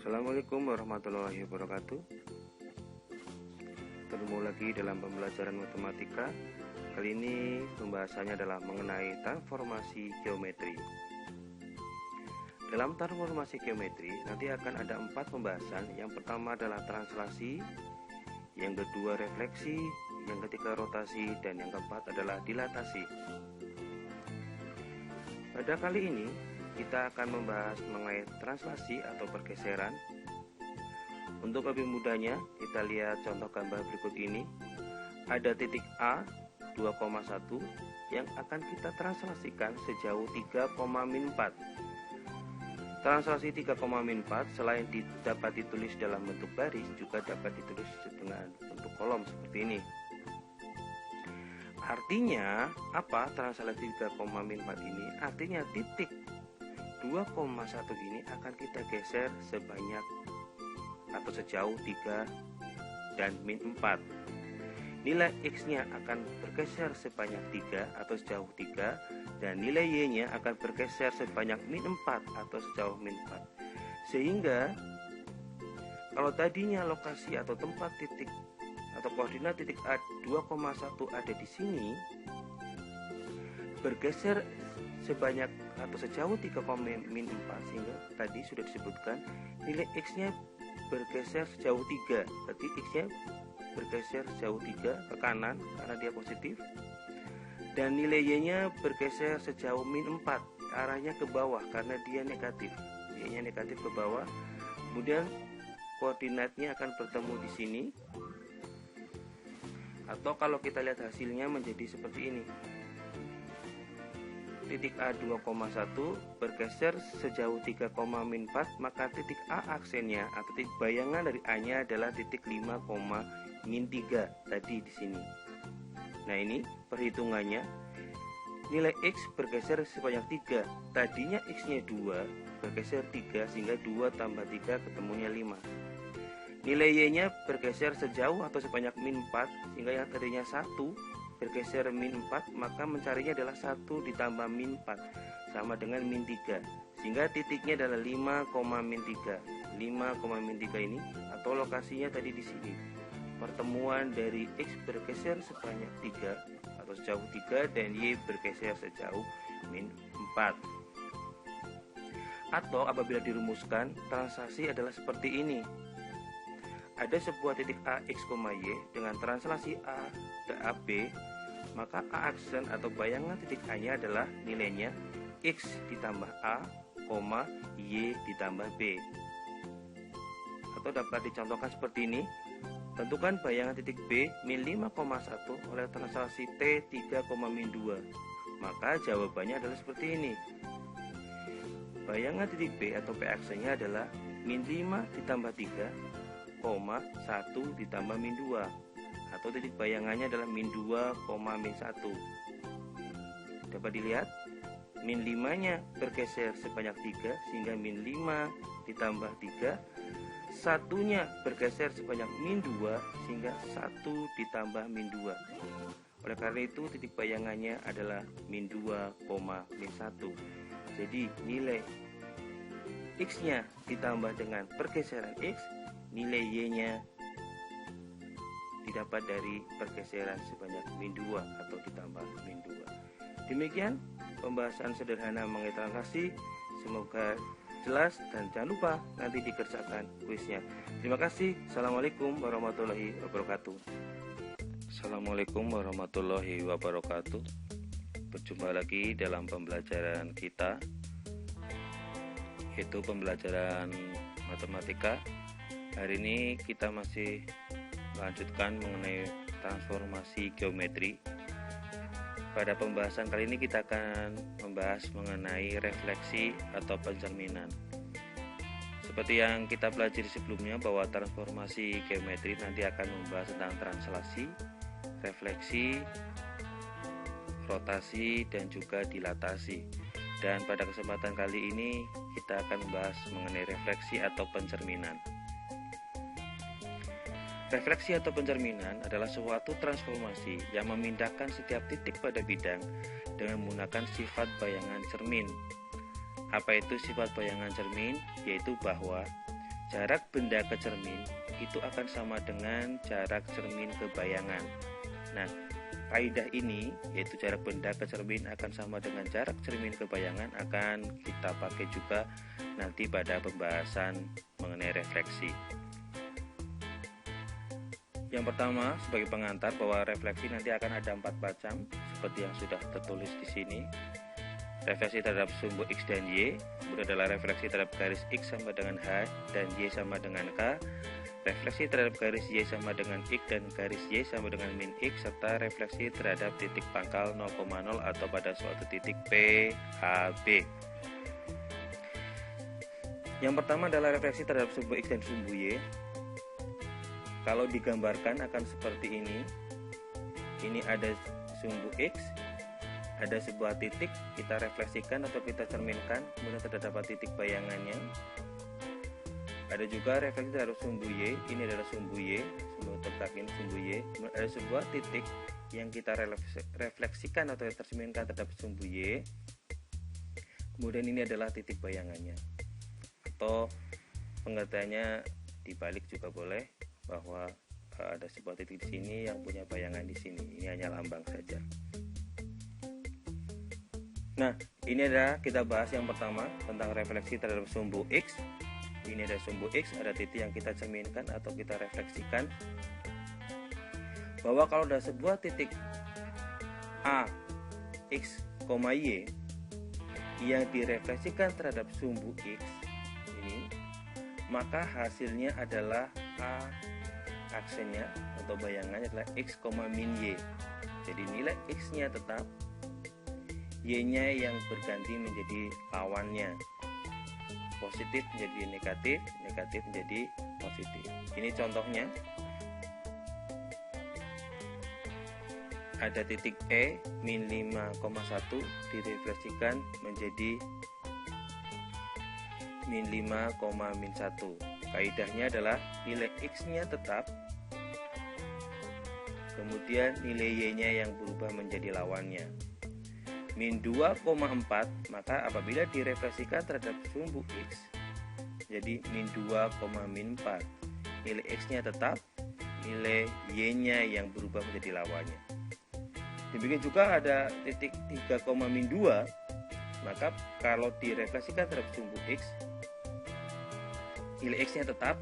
Assalamualaikum warahmatullahi wabarakatuh. Ketemu lagi dalam pembelajaran matematika. Kali ini pembahasannya adalah mengenai transformasi geometri. Dalam transformasi geometri nanti akan ada 4 pembahasan. Yang pertama adalah translasi, yang kedua refleksi, yang ketiga rotasi, dan yang keempat adalah dilatasi. Pada kali ini kita akan membahas mengenai translasi atau pergeseran. Untuk lebih mudahnya, kita lihat contoh gambar berikut ini. Ada titik A 2,1 yang akan kita translasikan sejauh 3,4. Translasi 3,4 selain dapat ditulis dalam bentuk baris, juga dapat ditulis dengan bentuk kolom seperti ini. Artinya apa translasi 3,4 ini? Artinya titik 2,1 ini akan kita geser sebanyak atau sejauh 3 dan min 4. Nilai X nya akan bergeser sebanyak 3 atau sejauh 3, dan nilai Y nya akan bergeser sebanyak min 4 atau sejauh min 4. Sehingga kalau tadinya lokasi atau tempat titik atau koordinat titik A 2,1 ada di sini, bergeser sebanyak atau sejauh 3,4, sehingga tadi sudah disebutkan nilai X nya bergeser sejauh 3. Berarti X nya bergeser sejauh 3 ke kanan karena dia positif, dan nilai Y nya bergeser sejauh min 4, arahnya ke bawah karena dia negatif. Y nya negatif ke bawah. Kemudian koordinatnya akan bertemu di sini, atau kalau kita lihat hasilnya menjadi seperti ini. Titik A 2,1 bergeser sejauh 3,4, maka titik A aksennya atau titik bayangan dari A nya adalah titik 5,3 tadi di sini. Nah, ini perhitungannya. Nilai X bergeser sebanyak 3. Tadinya X nya 2, bergeser 3, sehingga 2 tambah 3 ketemunya 5. Nilai Y nya bergeser sejauh atau sebanyak min 4, sehingga yang tadinya 1 bergeser min 4, maka mencarinya adalah 1 ditambah min 4 sama dengan min 3, sehingga titiknya adalah 5,3. 5,3 ini atau lokasinya tadi di sini. Pertemuan dari X bergeser sebanyak 3 atau sejauh 3 dan Y bergeser sejauh min 4. Atau apabila dirumuskan, translasi adalah seperti ini. Ada sebuah titik A, X, Y dengan translasi A ke AB, maka A aksen atau bayangan titik A nya adalah nilainya X ditambah A, Y ditambah B. Atau dapat dicontohkan seperti ini. Tentukan bayangan titik B min 5,1 oleh translasi T 3,2. Maka jawabannya adalah seperti ini. Bayangan titik B atau P aksennya adalah min 5 ditambah 3, 1 ditambah min 2, atau titik bayangannya adalah min 2, min 1. Dapat dilihat min 5 nya bergeser sebanyak 3, sehingga min 5 ditambah 3, satunya bergeser sebanyak min 2, sehingga 1 ditambah min 2. Oleh karena itu titik bayangannya adalah min 2, min 1. Jadi nilai X nya ditambah dengan pergeseran X, nilai Y nya didapat dari pergeseran sebanyak min 2 atau ditambah min 2. Demikian pembahasan sederhana mengenai translasi. Semoga jelas, dan jangan lupa nanti dikerjakan kuisnya. Terima kasih. Assalamualaikum warahmatullahi wabarakatuh. Assalamualaikum warahmatullahi wabarakatuh. Berjumpa lagi dalam pembelajaran kita, yaitu pembelajaran matematika. Hari ini kita masih melanjutkan mengenai transformasi geometri. Pada pembahasan kali ini kita akan membahas mengenai refleksi atau pencerminan. Seperti yang kita pelajari sebelumnya, bahwa transformasi geometri nanti akan membahas tentang translasi, refleksi, rotasi, dan juga dilatasi. Dan pada kesempatan kali ini kita akan membahas mengenai refleksi atau pencerminan. Refleksi atau pencerminan adalah suatu transformasi yang memindahkan setiap titik pada bidang dengan menggunakan sifat bayangan cermin. Apa itu sifat bayangan cermin? Yaitu bahwa jarak benda ke cermin itu akan sama dengan jarak cermin ke bayangan. Nah, kaidah ini, yaitu jarak benda ke cermin akan sama dengan jarak cermin ke bayangan, akan kita pakai juga nanti pada pembahasan mengenai refleksi. Yang pertama, sebagai pengantar bahwa refleksi nanti akan ada 4 macam seperti yang sudah tertulis di sini. Refleksi terhadap sumbu X dan Y, kemudian adalah refleksi terhadap garis X sama dengan H dan Y sama dengan K, refleksi terhadap garis Y sama dengan X dan garis Y sama dengan min X, serta refleksi terhadap titik pangkal 0,0 atau pada suatu titik P, A, B. Yang pertama adalah refleksi terhadap sumbu X dan sumbu Y. Kalau digambarkan akan seperti ini. Ini ada sumbu X, ada sebuah titik, kita refleksikan atau kita cerminkan, kemudian terdapat titik bayangannya. Ada juga refleksi terhadap sumbu Y, ini adalah sumbu Y, sumbu tegak ini sumbu Y. Kemudian ada sebuah titik yang kita refleksikan atau tercerminkan terhadap sumbu Y. Kemudian ini adalah titik bayangannya. Atau pengertiannya dibalik juga boleh, bahwa ada sebuah titik di sini yang punya bayangan di sini. Ini hanya lambang saja. Nah, ini adalah kita bahas yang pertama tentang refleksi terhadap sumbu X. Ini ada sumbu X, ada titik yang kita cerminkan atau kita refleksikan. Bahwa kalau ada sebuah titik A, X, Y yang direfleksikan terhadap sumbu X ini, maka hasilnya adalah A aksennya atau bayangannya adalah X, min Y. Jadi nilai X-nya tetap, Y-nya yang berganti menjadi lawannya. Positif menjadi negatif, negatif menjadi positif. Ini contohnya. Ada titik E min 5,1 direfleksikan menjadi min 5, min 1. Kaidahnya adalah nilai X-nya tetap, kemudian nilai Y-nya yang berubah menjadi lawannya. Min 2,4, maka apabila direfleksikan terhadap sumbu X jadi min 2, min 4, nilai X-nya tetap, nilai Y-nya yang berubah menjadi lawannya. Demikian juga ada titik 3, min 2, maka kalau direfleksikan terhadap sumbu X nilai X-nya tetap,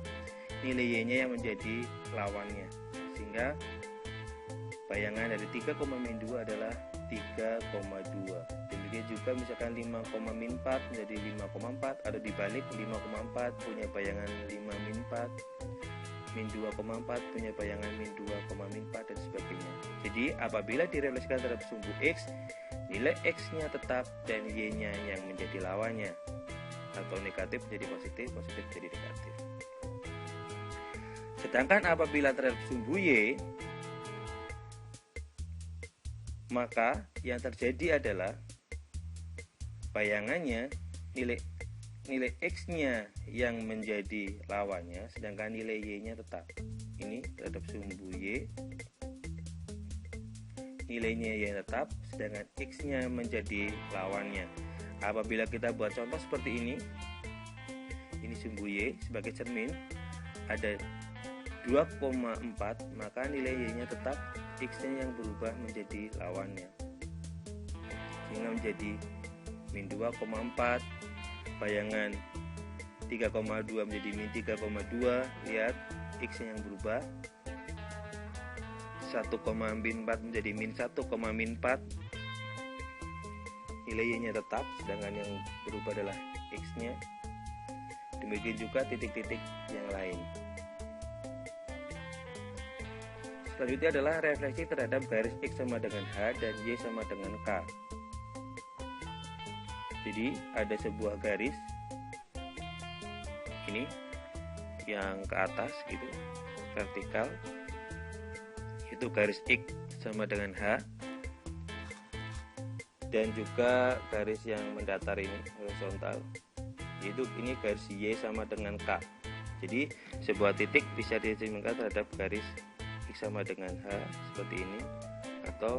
nilai Y-nya yang menjadi lawannya, sehingga bayangan dari 3, min 2 adalah 3,2. Demikian juga misalkan 5, min 4 menjadi 5,4, atau dibalik 5,4 punya bayangan 5, min 4, min 2,4 punya bayangan min 2, min 4, dan sebagainya. Jadi apabila direfleksikan terhadap sumbu X, nilai X-nya tetap dan Y-nya yang menjadi lawannya, atau negatif menjadi positif, positif menjadi negatif. Sedangkan apabila terhadap sumbu Y, maka yang terjadi adalah bayangannya nilai X-nya yang menjadi lawannya, sedangkan nilai Y-nya tetap. Ini terhadap sumbu Y, nilainya Y tetap, sedangkan X-nya menjadi lawannya. Apabila kita buat contoh seperti ini sumbu Y sebagai cermin, ada 2,4, maka nilai Y-nya tetap, X-nya yang berubah menjadi lawannya, sehingga menjadi min 2,4, bayangan 3,2 menjadi min 3,2, lihat X-nya yang berubah, 1,4 menjadi min 1,4, nilai Y-nya tetap, sedangkan yang berubah adalah X-nya. Demikian juga titik-titik yang lain. Selanjutnya adalah refleksi terhadap garis X sama dengan H dan Y sama dengan K. Jadi ada sebuah garis ini yang ke atas gitu, vertikal, itu garis X sama dengan H, dan juga garis yang mendatar ini horizontal, yaitu ini garis Y sama dengan K. Jadi sebuah titik bisa dicerminkan terhadap garis X sama dengan H seperti ini, atau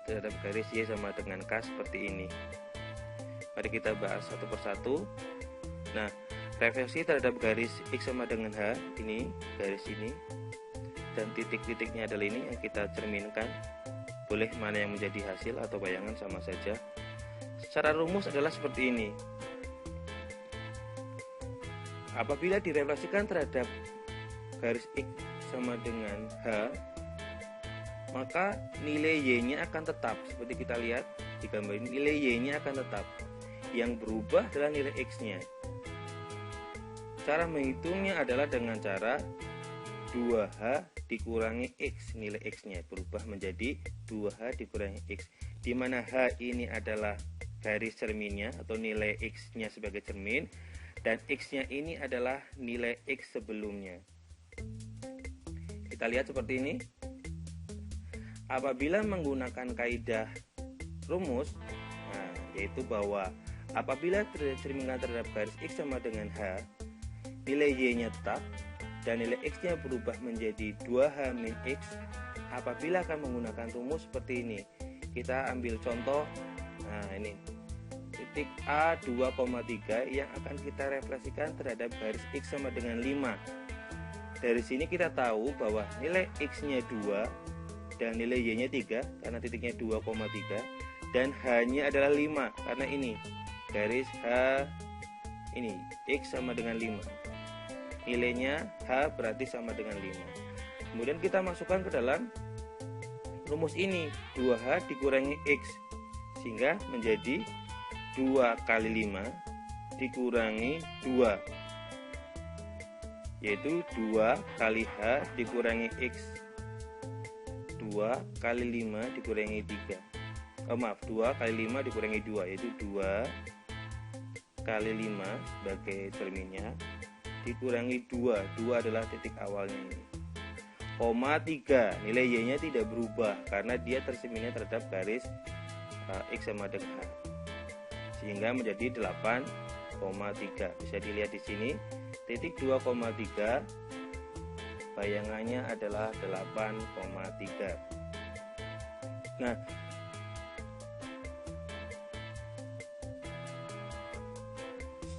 terhadap garis Y sama dengan K seperti ini. Mari kita bahas satu persatu. Nah, refleksi terhadap garis X sama dengan H, ini garis ini, dan titik-titiknya adalah ini yang kita cerminkan. Boleh mana yang menjadi hasil atau bayangan sama saja. Secara rumus adalah seperti ini. Apabila direfleksikan terhadap garis X sama dengan H, maka nilai Y-nya akan tetap. Seperti kita lihat di gambar ini, nilai Y-nya akan tetap. Yang berubah adalah nilai X-nya. Cara menghitungnya adalah dengan cara 2H dikurangi X. Nilai X-nya berubah menjadi 2H dikurangi X, di mana H ini adalah garis cerminnya atau nilai X-nya sebagai cermin, dan X-nya ini adalah nilai X sebelumnya. Kita lihat seperti ini. Apabila menggunakan kaidah rumus, yaitu bahwa apabila cerminkan terhadap garis X sama dengan H, nilai Y-nya tetap dan nilai X-nya berubah menjadi 2H min X. Apabila akan menggunakan rumus seperti ini, kita ambil contoh. Ini titik A 2,3 yang akan kita refleksikan terhadap garis X sama dengan 5. Dari sini kita tahu bahwa nilai X-nya 2 dan nilai Y-nya 3 karena titiknya 2,3, dan H-nya adalah 5 karena ini garis H, ini X sama dengan 5. Nilainya H berarti sama dengan 5. Kemudian kita masukkan ke dalam rumus ini, 2H dikurangi X, sehingga menjadi 2 kali 5 dikurangi 2, yaitu 2 kali H dikurangi X. 2 kali 5 dikurangi 3. 2 kali 5 dikurangi 2, yaitu 2 kali 5 sebagai cerminnya dikurangi 2. 2 adalah titik awalnya ini. Koma 3, nilai Y-nya tidak berubah karena dia tercerminnya terhadap garis X sama dengan H, sehingga menjadi 8,3. Bisa dilihat di sini, titik 2,3 bayangannya adalah 8,3. Nah,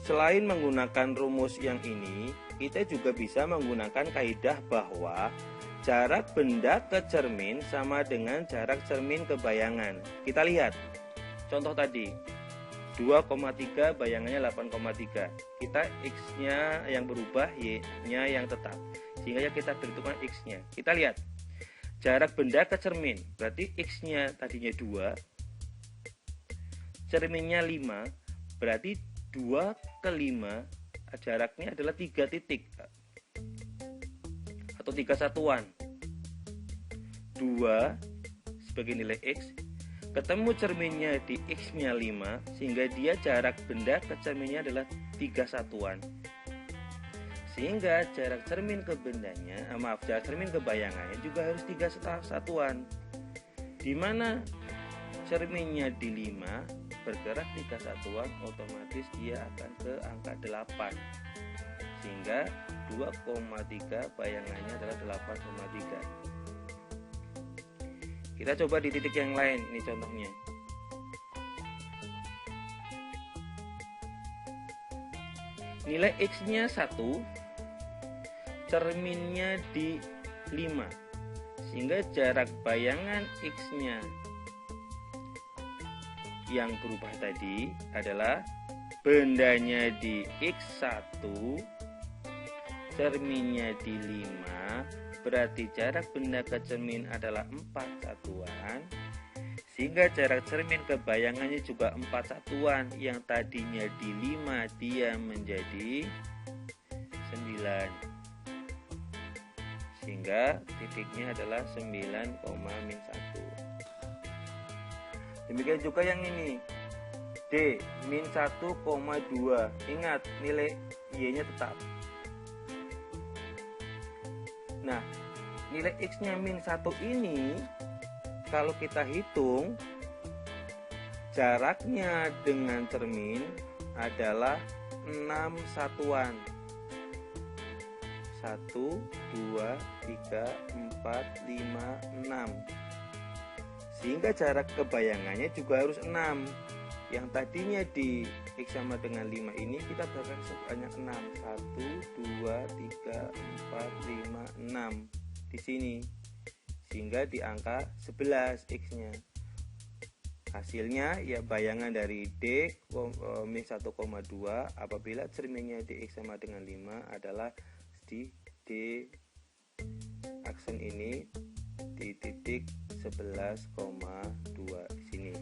selain menggunakan rumus yang ini, kita juga bisa menggunakan kaidah bahwa jarak benda ke cermin sama dengan jarak cermin ke bayangan. Kita lihat contoh tadi, 2,3 bayangannya 8,3. Kita X-nya yang berubah, Y-nya yang tetap, sehingga kita perhitungkan X-nya. Kita lihat jarak benda ke cermin, berarti X-nya tadinya 2, cerminnya 5, berarti 2 ke 5 jaraknya adalah 3 titik atau 3 satuan. 2 sebagai nilai X, ketemu cerminnya di X-nya 5, sehingga dia jarak benda ke cerminnya adalah 3 satuan. Sehingga jarak cermin ke bendanya, jarak cermin ke bayangannya juga harus 3 satuan. Di mana cerminnya di 5 bergerak 3 satuan, otomatis dia akan ke angka 8, sehingga 2,3 bayangannya adalah 8,3. Kita coba di titik yang lain, ini contohnya. Nilai X-nya 1, cerminnya di 5, sehingga jarak bayangan X-nya yang berubah tadi adalah bendanya di X1, cerminnya di 5, berarti jarak benda ke cermin adalah 4 satuan, sehingga jarak cermin ke bayangannya juga 4 satuan. Yang tadinya di 5 dia menjadi 9, sehingga titiknya adalah 9,-1. Demikian juga yang ini, D min 1,2. Ingat, nilai Y-nya tetap. Nah, nilai X-nya min 1 ini, kalau kita hitung, jaraknya dengan cermin adalah 6 satuan. 1, 2, 3, 4, 5, 6. Sehingga jarak ke bayangannya juga harus 6. Yang tadinya di X sama dengan 5 ini kita bahkan sebanyak 6. 1, 2, 3, 4, 5, 6 di sini, sehingga di angka 11 X-nya. Hasilnya ya bayangan dari D min 1,2 apabila cerminnya Dx sama dengan 5 adalah di D aksen ini di titik 11,2 di sini.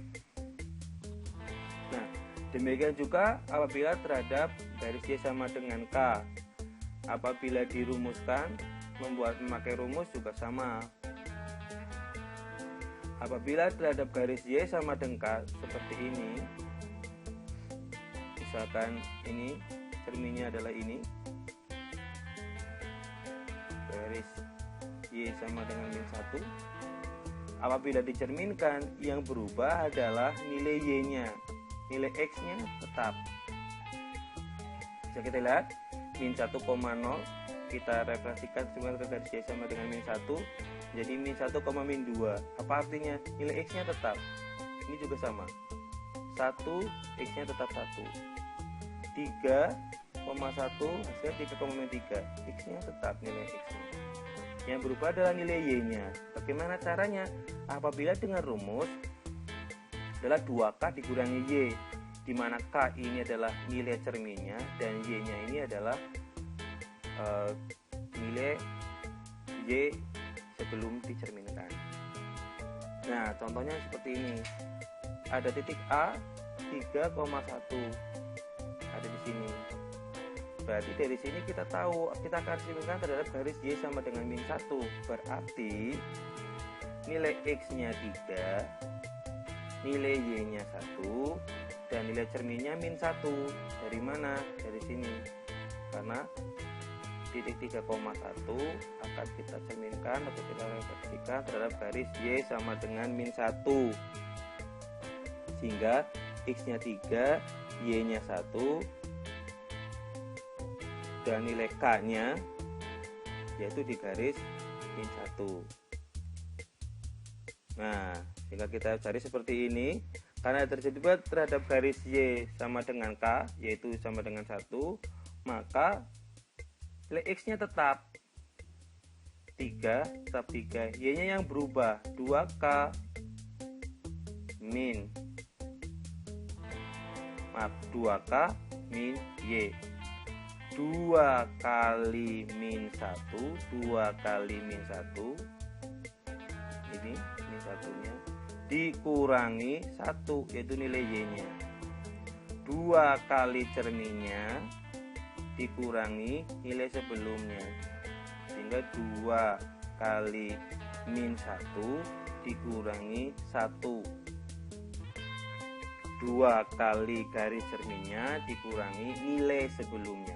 Nah, demikian juga apabila terhadap garis Y sama dengan K. Apabila dirumuskan, memakai rumus juga sama. Apabila terhadap garis Y sama dengan K seperti ini, misalkan ini cerminnya adalah ini, garis Y sama dengan min 1. Apabila dicerminkan, yang berubah adalah nilai Y-nya, nilai X-nya tetap. Bisa kita lihat min 1,0 kita refleksikan semua ke garis Y sama dengan min 1, jadi min 1, min 2. Apa artinya? Nilai X-nya tetap. Ini juga sama. 1, X-nya tetap 1. 3,1 hasilnya 3,3. X-nya tetap nilai X-nya. Yang berubah adalah nilai Y-nya. Bagaimana caranya? Apabila dengan rumus adalah 2K dikurangi Y, di mana K ini adalah nilai cerminnya dan Y-nya ini adalah nilai Y sebelum dicerminkan. Nah, contohnya seperti ini. Ada titik A 3,1 ada di sini. Berarti dari sini kita tahu kita akan cerminkan terhadap garis Y sama dengan min 1. Berarti nilai X-nya 3, nilai Y-nya 1, dan nilai cerminnya min 1. Dari mana? Dari sini. Karena titik 3,1 akan kita cerminkan atau kita refleksikan terhadap garis Y sama dengan min 1, sehingga X-nya 3, Y-nya 1, dan nilai K-nya yaitu di garis min 1. Nah, sehingga kita cari seperti ini. Karena terjadi terhadap garis Y sama dengan K, yaitu sama dengan 1, maka nilai X-nya tetap 3, tetap 3. Y-nya yang berubah 2K min 2K min Y. 2 kali min 1, 2 kali min 1, ini min 1-nya, dikurangi 1, yaitu nilai Y-nya. 2 kali cerminnya dikurangi nilai sebelumnya, sehingga 2 kali min 1 dikurangi 1. 2 kali garis cerminnya dikurangi nilai sebelumnya,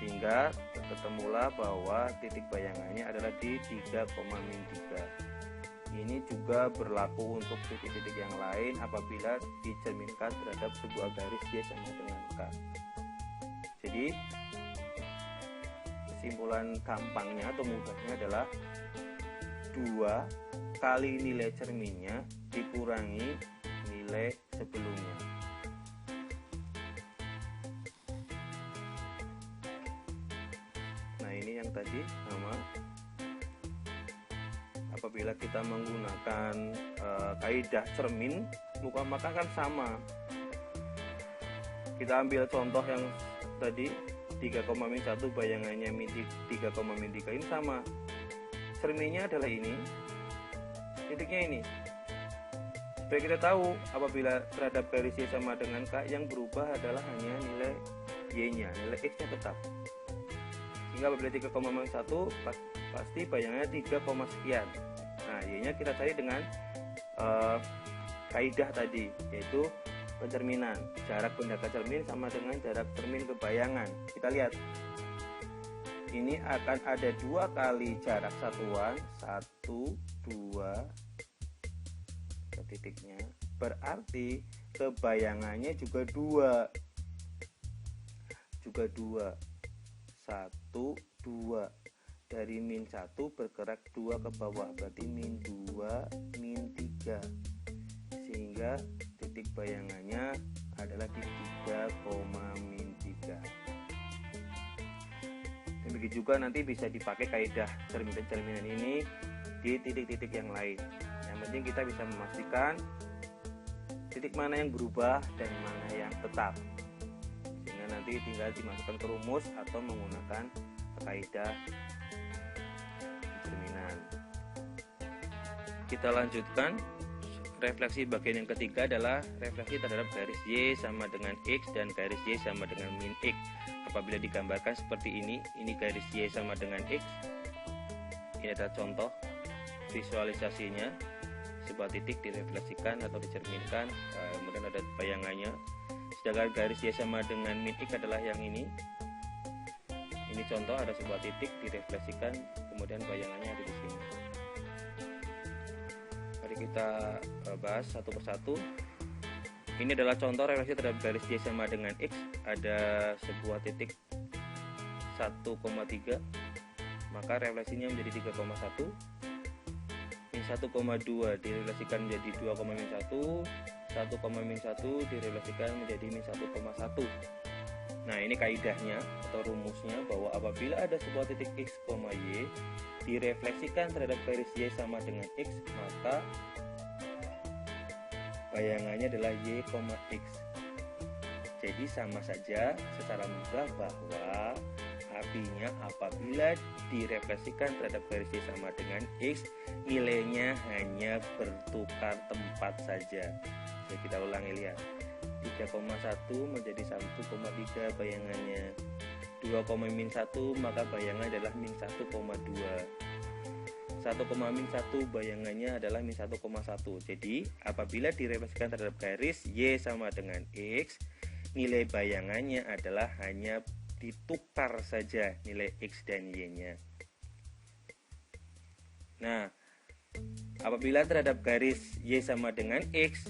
sehingga ketemulah bahwa titik bayangannya adalah di 3,3. Ini juga berlaku untuk titik-titik yang lain apabila dicerminkan terhadap sebuah garis Y sama dengan K. Jadi kesimpulan gampangnya atau mudahnya adalah 2 kali nilai cerminnya dikurangi nilai sebelumnya. Nah, ini yang tadi sama. Apabila kita menggunakan kaidah cermin, maka kan sama. Kita ambil contoh yang tadi 3,1 bayangannya min 3,3 ini sama. Cerminnya adalah ini, titiknya ini. Supaya kita tahu apabila terhadap garis Y sama dengan K, yang berubah adalah hanya nilai Y-nya, nilai X-nya tetap. Sehingga apabila 3,1 pasti bayangannya 3, sekian. Nah, Y-nya kita cari dengan kaidah tadi, yaitu pencerminan. Jarak benda ke cermin sama dengan jarak cermin ke bayangan. Kita lihat. Ini akan ada 2 kali jarak satuan, 1, 2 ke titiknya. Berarti kebayangannya juga 2. Juga 2. 1, 2. Dari min 1 bergerak 2 ke bawah, berarti min 2, min 3. Sehingga titik bayangannya adalah di 3,-3. Begitu juga nanti bisa dipakai kaidah cerminan ini di titik-titik yang lain. Yang penting kita bisa memastikan titik mana yang berubah dan mana yang tetap, sehingga nanti tinggal dimasukkan ke rumus atau menggunakan kaidah cerminan. Kita lanjutkan. Refleksi bagian yang ketiga adalah refleksi terhadap garis Y sama dengan X dan garis Y sama dengan min X. Apabila digambarkan seperti ini garis Y sama dengan X. Ini adalah contoh visualisasinya. Sebuah titik direfleksikan atau dicerminkan, kemudian ada bayangannya. Sedangkan garis Y sama dengan min X adalah yang ini. Ini contoh, ada sebuah titik direfleksikan, kemudian bayangannya ada di sini. Mari kita bahas satu persatu. Ini adalah contoh refleksi terhadap garis Y sama dengan X. Ada sebuah titik 1,3, maka refleksinya menjadi 3,1. Min 1,2 direfleksikan menjadi 2,-1. 1,-1 direfleksikan menjadi min 1,1. Nah, ini kaidahnya atau rumusnya, bahwa apabila ada sebuah titik X, Y direfleksikan terhadap garis Y sama dengan X, maka bayangannya adalah Y, X. Jadi sama saja secara mudah bahwa artinya apabila direfleksikan terhadap garis Y sama dengan X, nilainya hanya bertukar tempat saja. Jadi kita ulangi, lihat. 3,1 menjadi 1,3 bayangannya. 2,-1 maka bayangan adalah min 1,2. 1,-1 bayangannya adalah min 1,1. Jadi apabila direfleksikan terhadap garis Y sama dengan X, nilai bayangannya adalah hanya ditukar saja nilai X dan Y-nya. Nah, apabila terhadap garis Y sama dengan X,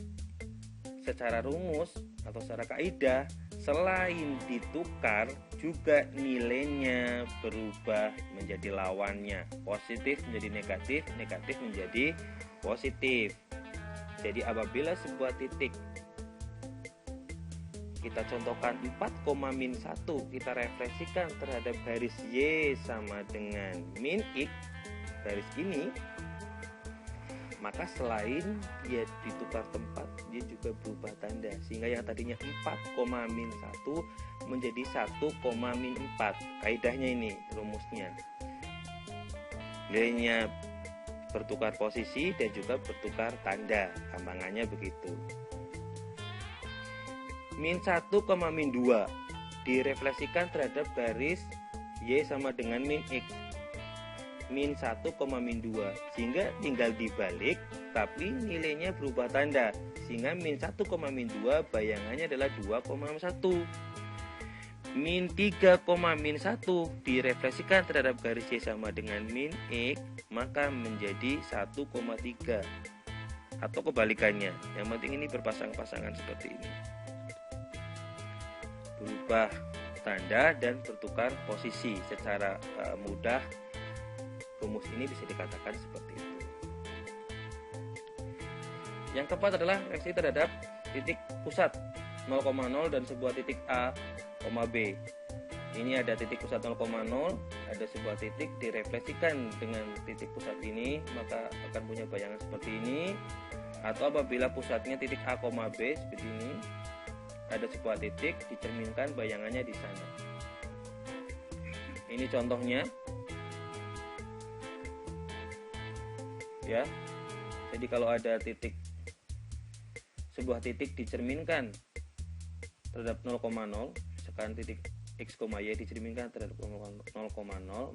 secara rumus atau secara kaidah, selain ditukar juga nilainya berubah menjadi lawannya. Positif menjadi negatif, negatif menjadi positif. Jadi apabila sebuah titik kita contohkan 4,-1 kita refleksikan terhadap garis Y sama dengan min X, garis ini, maka selain dia ditukar tempat, dia juga berubah tanda, sehingga yang tadinya 4,-1 menjadi 1,-4. Kaidahnya ini, rumusnya. Nilainya bertukar posisi dan juga bertukar tanda, gampangannya begitu. Min 1, min 2 direfleksikan terhadap garis Y sama dengan min X. Min 1, min 2, sehingga tinggal dibalik tapi nilainya berubah tanda, sehingga min 1, min 2 bayangannya adalah 2,1. Min 3, min 1 direfleksikan terhadap garis Y sama dengan min X, maka menjadi 1,3 atau kebalikannya. Yang penting ini berpasang-pasangan seperti ini, berubah tanda dan bertukar posisi. Secara mudah rumus ini bisa dikatakan seperti itu. Yang keempat adalah refleksi terhadap titik pusat 0,0 dan sebuah titik A, B. Ini ada titik pusat 0,0, ada sebuah titik direfleksikan dengan titik pusat ini, maka akan punya bayangan seperti ini. Atau apabila pusatnya titik A, B seperti ini, ada sebuah titik dicerminkan bayangannya di sana. Ini contohnya. Ya, jadi kalau ada titik, sebuah titik dicerminkan terhadap 0,0, misalkan titik X, Y dicerminkan terhadap 0,0,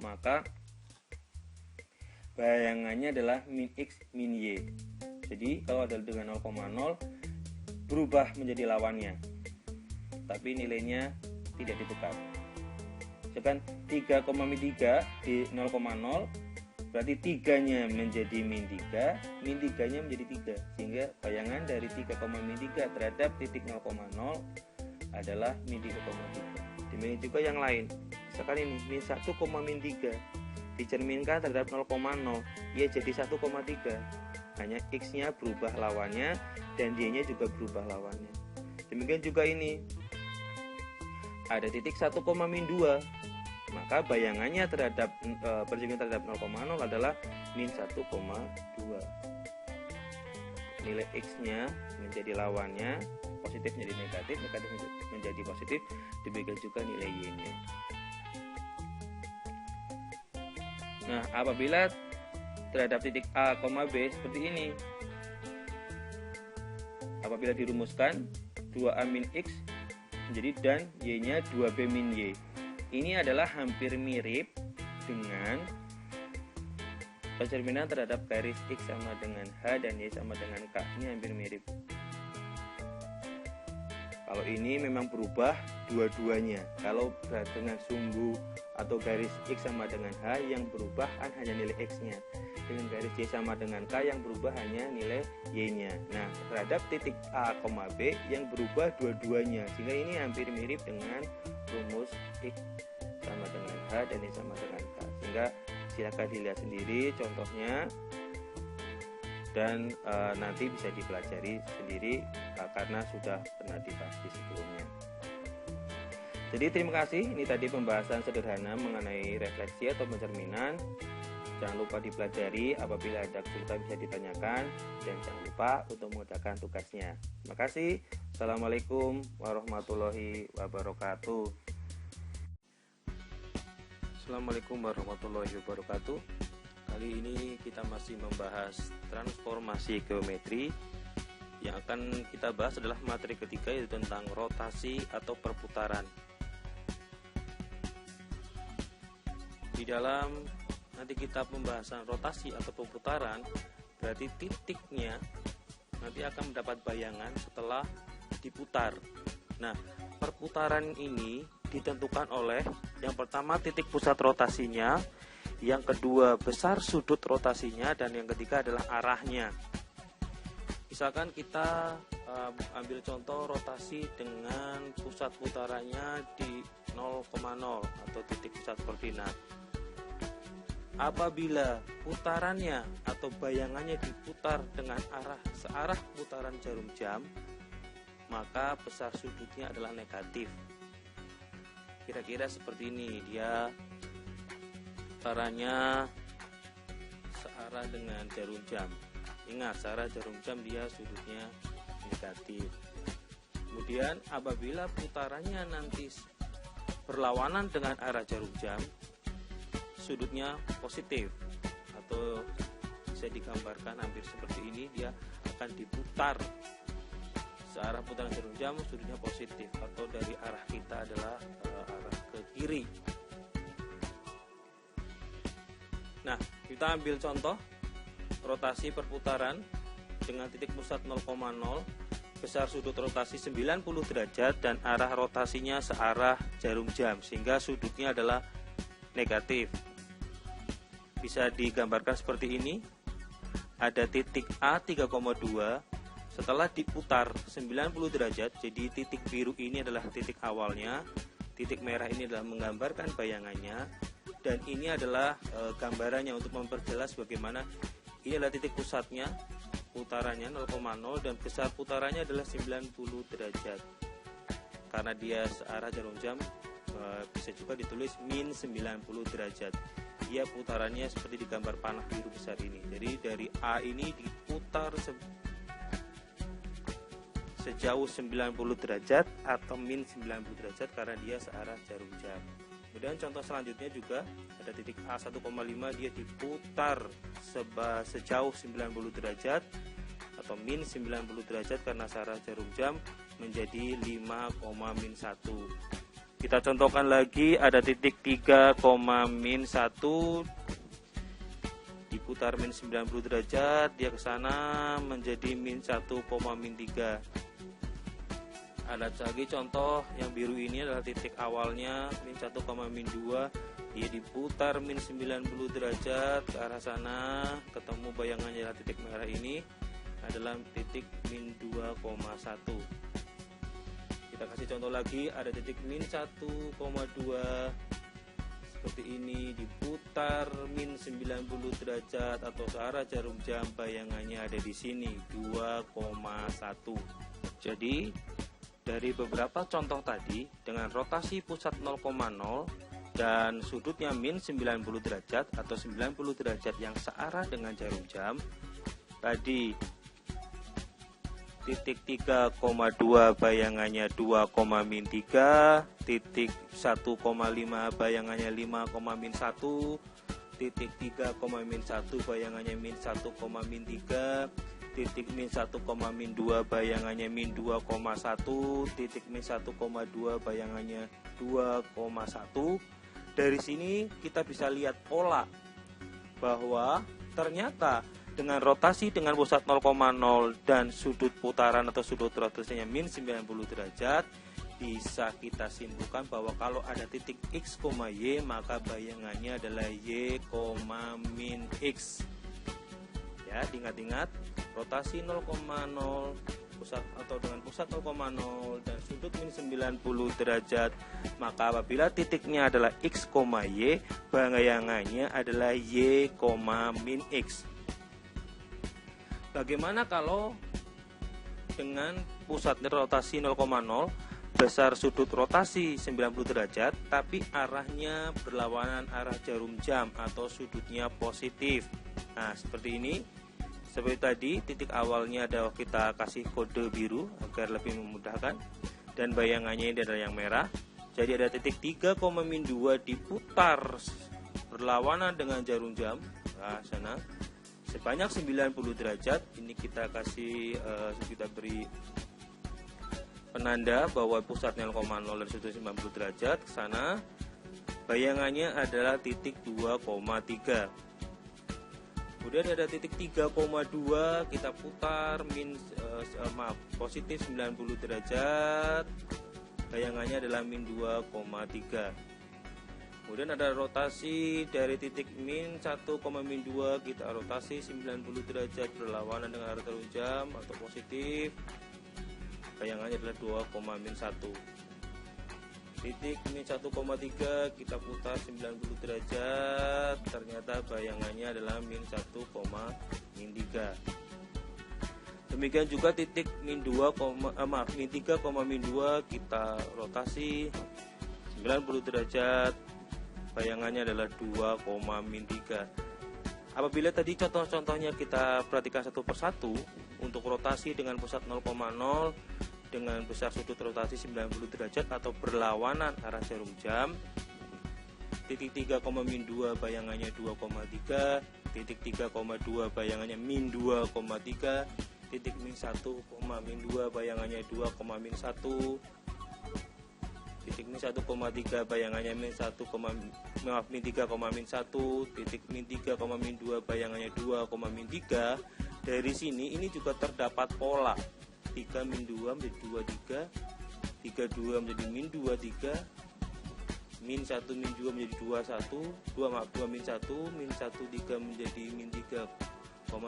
maka bayangannya adalah min X, min Y. Jadi kalau ada dengan 0,0 berubah menjadi lawannya, tapi nilainya tidak ditukar. Misalkan 3,-3 di 0,0, berarti 3-nya menjadi min 3, min 3-nya menjadi 3, sehingga bayangan dari 3,-3 terhadap titik 0,0 adalah min 3,3. Demikian juga yang lain, misalkan ini min 1,-3 dicerminkan terhadap 0,0, ia jadi 1,3, hanya X-nya berubah lawannya dan Y-nya juga berubah lawannya. Demikian juga ini. Ada titik 1, min 2. Maka bayangannya terhadap perjalanan terhadap 0,0 adalah min 1,2. Nilai X-nya menjadi lawannya, positif menjadi negatif, negatif menjadi positif. Demikian juga nilai Y-nya. Nah, apabila terhadap titik A, B seperti ini, apabila dirumuskan 2A min X menjadi dan Y-nya 2B min Y. Ini adalah hampir mirip dengan pencerminan terhadap garis X sama dengan H dan Y sama dengan K. Ini hampir mirip. Kalau ini memang berubah dua-duanya. Kalau dengan sumbu atau garis X sama dengan H, yang berubah hanya nilai X-nya. Dengan garis Y sama dengan K, yang berubah hanya nilai Y-nya. Nah, terhadap titik A, B yang berubah dua-duanya. Sehingga ini hampir mirip dengan rumus X sama dengan H dan Y sama dengan K. Sehingga silakan dilihat sendiri contohnya. Dan nanti bisa dipelajari sendiri karena sudah pernah dibahas di sebelumnya. Jadi terima kasih, ini tadi pembahasan sederhana mengenai refleksi atau pencerminan. Jangan lupa dipelajari, apabila ada kesulitan bisa ditanyakan, dan jangan lupa untuk mengerjakan tugasnya. Terima kasih. Assalamualaikum warahmatullahi wabarakatuh. Assalamualaikum warahmatullahi wabarakatuh. Kali ini kita masih membahas transformasi geometri. Yang akan kita bahas adalah materi ketiga, yaitu tentang rotasi atau perputaran. Di dalam nanti kita pembahasan rotasi atau perputaran, berarti titiknya nanti akan mendapat bayangan setelah diputar. Nah, perputaran ini ditentukan oleh yang pertama titik pusat rotasinya, yang kedua besar sudut rotasinya, dan yang ketiga adalah arahnya. Misalkan kita ambil contoh rotasi dengan pusat putarannya di 0,0 atau titik pusat koordinat. Apabila putarannya atau bayangannya diputar dengan searah putaran jarum jam, maka besar sudutnya adalah negatif. Kira-kira seperti ini, dia putarannya searah dengan jarum jam. Ingat, searah jarum jam dia sudutnya negatif. Kemudian apabila putarannya nanti berlawanan dengan arah jarum jam, sudutnya positif, atau bisa digambarkan hampir seperti ini, dia akan diputar searah putaran jarum jam, sudutnya positif, atau dari arah kita adalah arah ke kiri. Nah, kita ambil contoh rotasi perputaran dengan titik pusat 0,0, besar sudut rotasi 90 derajat dan arah rotasinya searah jarum jam, sehingga sudutnya adalah negatif. Bisa digambarkan seperti ini. Ada titik A 3,2, setelah diputar 90 derajat, jadi titik biru ini adalah titik awalnya, titik merah ini adalah menggambarkan bayangannya, dan ini adalah gambarannya untuk memperjelas bagaimana ini adalah titik pusatnya, putarannya 0,0, dan besar putarannya adalah 90 derajat. Karena dia searah jarum jam, bisa juga ditulis min 90 derajat. Dia putarannya seperti digambar panah biru besar ini. Jadi dari A ini diputar sejauh 90 derajat atau min 90 derajat karena dia searah jarum jam. Kemudian contoh selanjutnya juga ada titik A 1,5, dia diputar sejauh 90 derajat atau min 90 derajat karena searah jarum jam menjadi 5,-1. Kita contohkan lagi, ada titik 3,-1 diputar min 90 derajat, dia ke sana menjadi min 1,-3. Ada lagi contoh yang biru ini adalah titik awalnya min 1,-2, dia diputar min 90 derajat ke arah sana, ketemu bayangannya adalah titik merah ini adalah titik min 2,1. Kita kasih contoh lagi, ada titik min 1,2 seperti ini, diputar min 90 derajat atau searah jarum jam, bayangannya ada di sini 2,1. Jadi Dari beberapa contoh tadi, dengan rotasi pusat 0,0 dan sudutnya min 90 derajat atau 90 derajat yang searah dengan jarum jam, tadi titik 3,2 bayangannya 2, min 3, titik 1,5 bayangannya 5, min 1, titik 3, min 1 bayangannya min 1, min 3, titik min 1, min 2 bayangannya min 2,1, titik min 1,2 bayangannya 2,1. Dari sini kita bisa lihat pola bahwa ternyata dengan rotasi dengan pusat 0,0 dan sudut putaran atau sudut rotasinya min 90 derajat, bisa kita simpulkan bahwa kalau ada titik x, y, maka bayangannya adalah y, min x. Ya, diingat-ingat, rotasi 0,0 pusat atau dengan pusat 0,0 dan sudut min 90 derajat, maka apabila titiknya adalah x, y, bayangannya adalah y, min x. Bagaimana kalau dengan pusat rotasi 0,0, besar sudut rotasi 90 derajat, tapi arahnya berlawanan arah jarum jam atau sudutnya positif? Nah, seperti ini. Seperti tadi, titik awalnya adalah kita kasih kode biru agar lebih memudahkan, dan bayangannya ini adalah yang merah. Jadi ada titik 3, min 2 diputar berlawanan dengan jarum jam, nah, sana sebanyak 90 derajat. Ini kita kasih kita beri penanda bahwa pusatnya 0,0 dan sudut 90 derajat ke sana. Bayangannya adalah titik 2,3. Kemudian ada titik 3,2, kita putar positif 90 derajat, bayangannya adalah min 2,3. Kemudian ada rotasi dari titik min 1, min 2, kita rotasi 90 derajat berlawanan dengan arah jarum jam atau positif, bayangannya adalah 2, min 1. Titik min 1,3 kita putar 90 derajat, ternyata bayangannya adalah min 1, min 3. Demikian juga titik min 3, min 2 kita rotasi 90 derajat, bayangannya adalah 2, min 3. Apabila tadi contoh-contohnya kita perhatikan satu persatu, untuk rotasi dengan pusat 0,0 dengan besar sudut rotasi 90 derajat atau berlawanan arah jarum jam, titik 3, min 2 bayangannya 2,3, titik 3,2 bayangannya min 2,3, titik min 1, min 2 bayangannya 2, min 1, titik min 1,3 bayangannya min 1, min 3, min 1, titik min 3, min 2 bayangannya 2, min 3. Dari sini ini juga terdapat pola 3, min 2 menjadi 2, 3, 2 menjadi min 2, 3, min 1, min 2 menjadi 2, 1, 2 min 1, min 1, 3 menjadi min 3,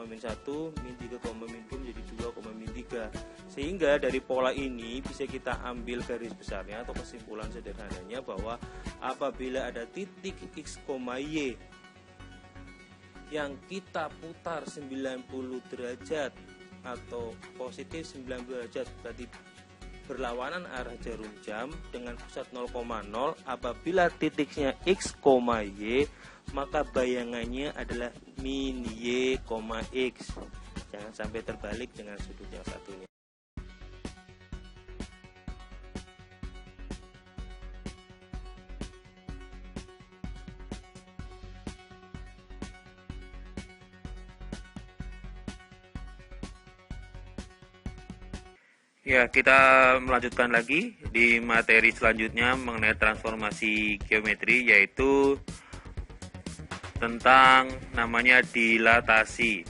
min 1, min 3, min 2 menjadi 2, min 3. Sehingga dari pola ini bisa kita ambil garis besarnya atau kesimpulan sederhananya bahwa apabila ada titik x, y yang kita putar 90 derajat atau positif 90 derajat, berarti berlawanan arah jarum jam dengan pusat 0,0, apabila titiknya x, y, maka bayangannya adalah min y, x. Jangan sampai terbalik dengan sudut yang satunya. Ya, kita melanjutkan lagi di materi selanjutnya mengenai transformasi geometri, yaitu tentang namanya dilatasi.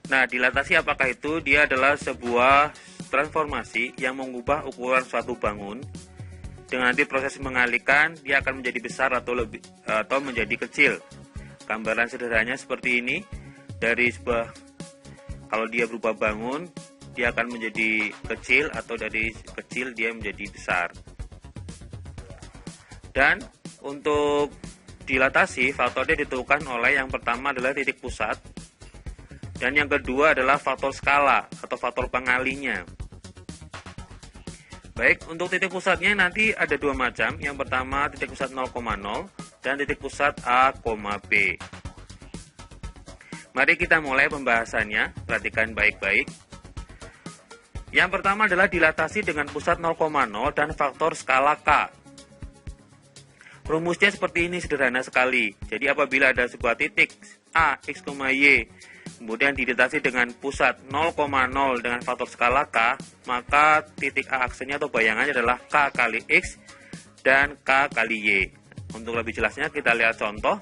Nah, dilatasi apakah itu? Dia adalah sebuah transformasi yang mengubah ukuran suatu bangun. Dengan nanti proses mengalihkan, dia akan menjadi besar atau menjadi kecil. Gambaran sederhananya seperti ini. Dari sebuah, kalau dia berupa bangun, dia akan menjadi kecil, atau dari kecil dia menjadi besar. Dan untuk dilatasi, faktornya ditentukan oleh yang pertama adalah titik pusat, dan yang kedua adalah faktor skala atau faktor pengalinya. Baik, untuk titik pusatnya nanti ada dua macam. Yang pertama titik pusat 0,0 dan titik pusat A, B. Mari kita mulai pembahasannya, perhatikan baik-baik. Yang pertama adalah dilatasi dengan pusat 0,0 dan faktor skala K. Rumusnya seperti ini, sederhana sekali. Jadi apabila ada sebuah titik A, X, Y, kemudian dilatasi dengan pusat 0,0 dengan faktor skala K, maka titik A aksennya atau bayangannya adalah K kali X dan K kali Y. Untuk lebih jelasnya kita lihat contoh.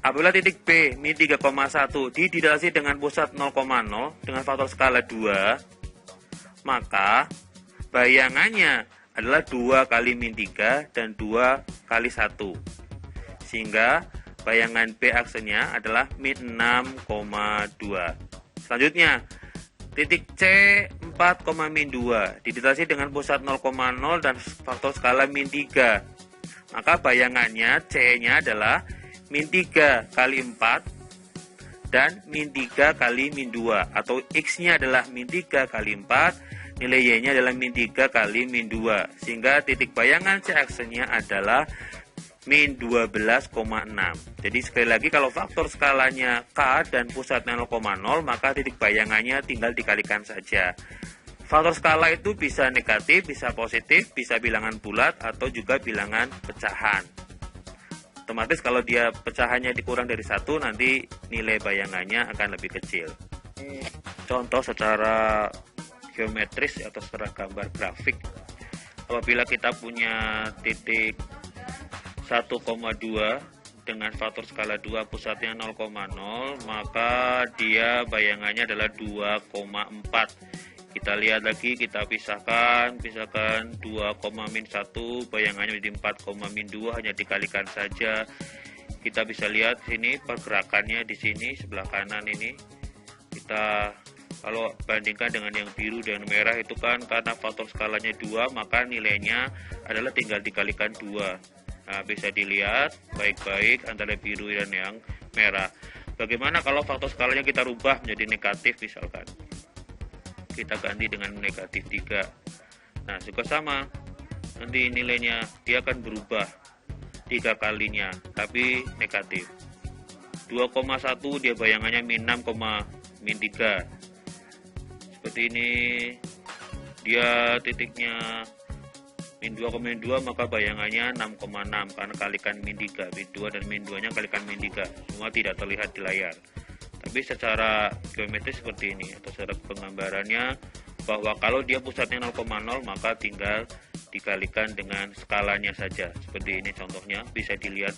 Apabila titik B min 3,1 dilatasi dengan pusat 0,0 dengan faktor skala 2, maka bayangannya adalah 2 kali min 3 dan 2 kali 1. Sehingga bayangan B aksennya adalah min 6,2. Selanjutnya, titik C 4, min 2 dilatasi dengan pusat 0,0 dan faktor skala min 3. Maka bayangannya C-nya adalah min 3 kali 4 dan min 3 kali min 2. Atau X-nya adalah min 3 kali 4, nilai Y-nya adalah min 3 kali min 2. Sehingga titik bayangan C aksennya adalah min 12,6. Jadi sekali lagi, kalau faktor skalanya K dan pusatnya 0,0, maka titik bayangannya tinggal dikalikan saja. Faktor skala itu bisa negatif, bisa positif, bisa bilangan bulat, atau juga bilangan pecahan. Otomatis kalau dia pecahannya dikurang dari 1, nanti nilai bayangannya akan lebih kecil. Contoh secara geometris atau secara gambar grafik. Apabila kita punya titik 1,2 dengan faktor skala 2, pusatnya 0,0, maka dia bayangannya adalah 2,4. Kita lihat lagi, kita pisahkan 2, min 1, bayangannya menjadi 4, min 2, hanya dikalikan saja. Kita bisa lihat sini pergerakannya di sini sebelah kanan ini. Kita kalau bandingkan dengan yang biru dan merah itu kan karena faktor skalanya 2, maka nilainya adalah tinggal dikalikan 2. Nah, bisa dilihat baik-baik antara biru dan yang merah. Bagaimana kalau faktor skalanya kita rubah menjadi negatif misalkan? Kita ganti dengan negatif 3. Nah, juga sama. Nanti nilainya dia akan berubah 3 kalinya, tapi negatif. 2,1 dia bayangannya min 6, min 3. Seperti ini. Dia titiknya min 2,2, maka bayangannya 6,6 karena kalikan min 3. Min 2 dan min 2 nya kalikan min 3. Semua tidak terlihat di layar. Tapi secara geometris seperti ini, atau secara penggambarannya, bahwa kalau dia pusatnya 0,0 maka tinggal dikalikan dengan skalanya saja. Seperti ini contohnya, bisa dilihat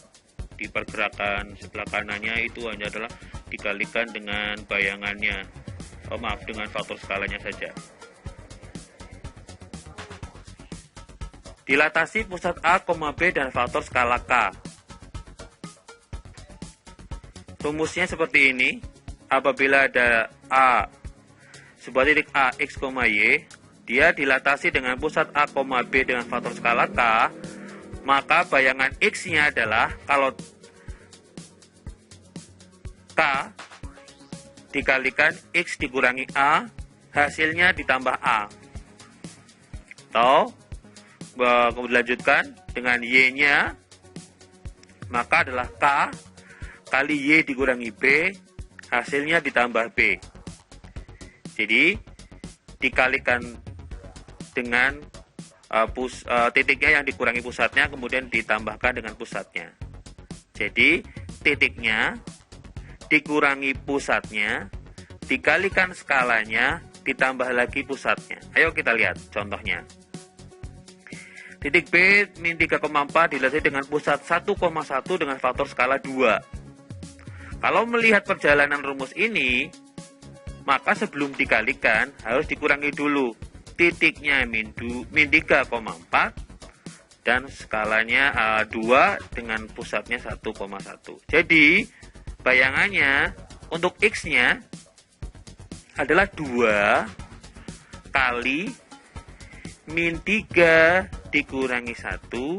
di pergerakan sebelah kanannya itu hanya adalah dikalikan dengan bayangannya, dengan faktor skalanya saja. Dilatasi pusat A, B dan faktor skala K. Rumusnya seperti ini. Apabila ada A, sebuah titik A, X, Y, dia dilatasi dengan pusat A, B dengan faktor skala K, maka bayangan X-nya adalah kalau K dikalikan X dikurangi A, hasilnya ditambah A. Atau kemudian dilanjutkan dengan Y-nya, maka adalah K kali Y dikurangi B, hasilnya ditambah B. Jadi dikalikan dengan titiknya yang dikurangi pusatnya, kemudian ditambahkan dengan pusatnya. Jadi titiknya dikurangi pusatnya, dikalikan skalanya, ditambah lagi pusatnya. Ayo kita lihat contohnya. Titik B min 3,4 dilatasi dengan pusat 1,1 dengan faktor skala 2. Kalau melihat perjalanan rumus ini, maka sebelum dikalikan harus dikurangi dulu. Titiknya min 3,4 dan skalanya 2 dengan pusatnya 1,1. Jadi bayangannya untuk X-nya adalah 2 kali min 3 dikurangi 1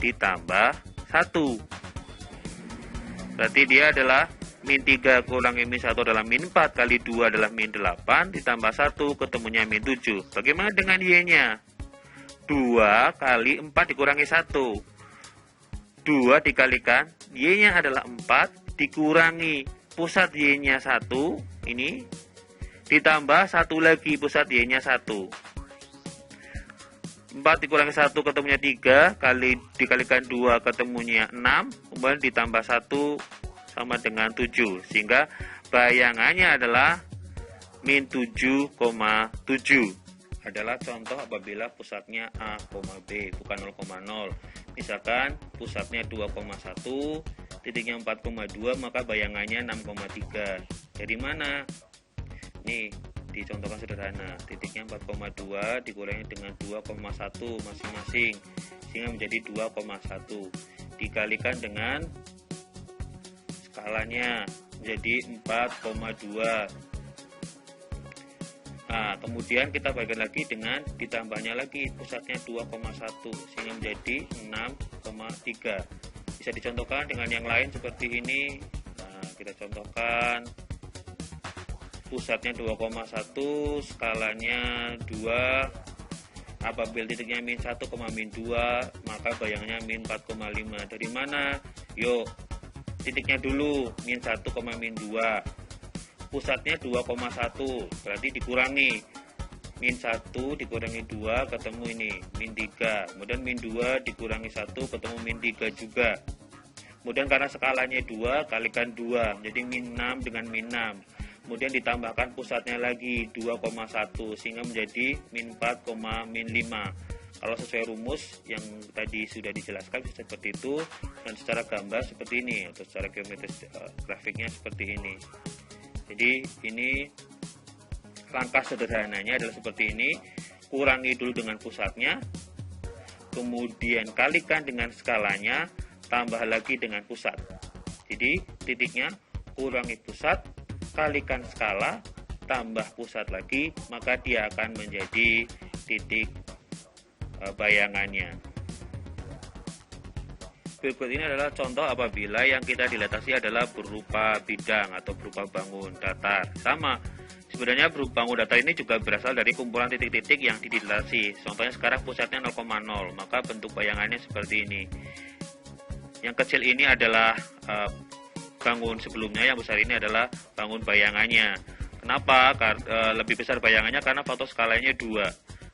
ditambah 1. Berarti dia adalah min 3 kurangi min 1 adalah min 4 kali 2 adalah min 8 ditambah 1 ketemunya min 7. Bagaimana dengan Y-nya? 2 kali 4 dikurangi 1. 2 dikalikan Y-nya adalah 4 dikurangi pusat Y-nya 1 ini ditambah 1 lagi pusat Y-nya 1. 4 dikurangi 1 ketemunya 3 kali dikalikan 2 ketemunya 6 kemudian ditambah 1 sama dengan 7 sehingga bayangannya adalah min 7,7 adalah contoh apabila pusatnya A, B bukan 0,0. Misalkan pusatnya 2,1 titiknya 4,2 maka bayangannya 6,3. Dari mana? Nih dicontohkan sederhana, titiknya 4,2 dikurangi dengan 2,1 masing-masing sehingga menjadi 2,1 dikalikan dengan skalanya menjadi 4,2. Nah, kemudian kita bagikan lagi dengan ditambahnya lagi pusatnya 2,1 sehingga menjadi 6,3. Bisa dicontohkan dengan yang lain seperti ini. Nah, kita contohkan pusatnya 2,1 skalanya 2 apabila titiknya min 1, min 2 maka bayangannya min 4,5. Dari mana? Yuk titiknya dulu min 1, min 2 pusatnya 2,1 berarti dikurangi min 1 dikurangi 2 ketemu ini min 3 kemudian min 2 dikurangi 1 ketemu min 3 juga kemudian karena skalanya 2 kalikan 2 menjadi min 6 dengan min 6 kemudian ditambahkan pusatnya lagi 2,1 sehingga menjadi min 4, min 5. Kalau sesuai rumus yang tadi sudah dijelaskan bisa seperti itu dan secara gambar seperti ini atau secara geometris grafiknya seperti ini. Jadi ini langkah sederhananya adalah seperti ini, kurangi dulu dengan pusatnya, kemudian kalikan dengan skalanya, tambah lagi dengan pusat. Jadi titiknya kurangi pusat, kalikan skala, tambah pusat lagi, maka dia akan menjadi titik bayangannya. Berikut ini adalah contoh apabila yang kita dilatasi adalah berupa bidang atau berupa bangun datar. Sama, sebenarnya bangun datar ini juga berasal dari kumpulan titik-titik yang dilatasi. Contohnya sekarang pusatnya 0,0, maka bentuk bayangannya seperti ini. Yang kecil ini adalah bangun sebelumnya, yang besar ini adalah bangun bayangannya. Kenapa? Lebih besar bayangannya karena faktor skalanya 2.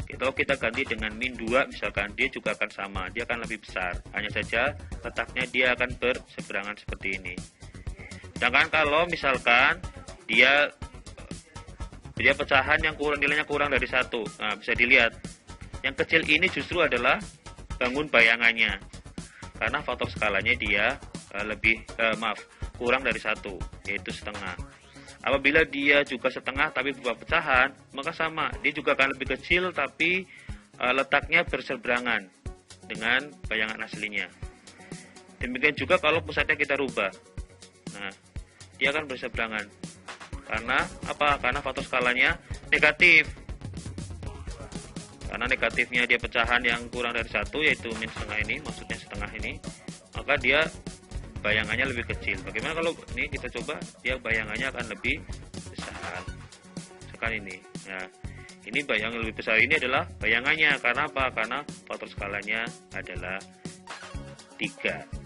Kalau kita ganti dengan min 2 misalkan, dia juga akan sama, dia akan lebih besar. Hanya saja letaknya dia akan berseberangan seperti ini. Sedangkan kalau misalkan dia pecahan yang nilainya kurang dari 1, nah bisa dilihat yang kecil ini justru adalah bangun bayangannya karena faktor skalanya dia kurang dari 1, yaitu setengah. Apabila dia juga setengah tapi berupa pecahan, maka sama, dia juga akan lebih kecil tapi letaknya berseberangan dengan bayangan aslinya. Demikian juga kalau pusatnya kita rubah, nah dia akan berseberangan. Karena apa? Karena faktor skalanya negatif. Karena negatifnya dia pecahan yang kurang dari 1, yaitu min setengah ini, maksudnya setengah ini, maka dia bayangannya lebih kecil. Bagaimana kalau ini kita coba, dia bayangannya akan lebih besar sekali ini. Nah, ini bayangan lebih besar ini adalah bayangannya. Karena apa? Karena faktor skalanya adalah 3.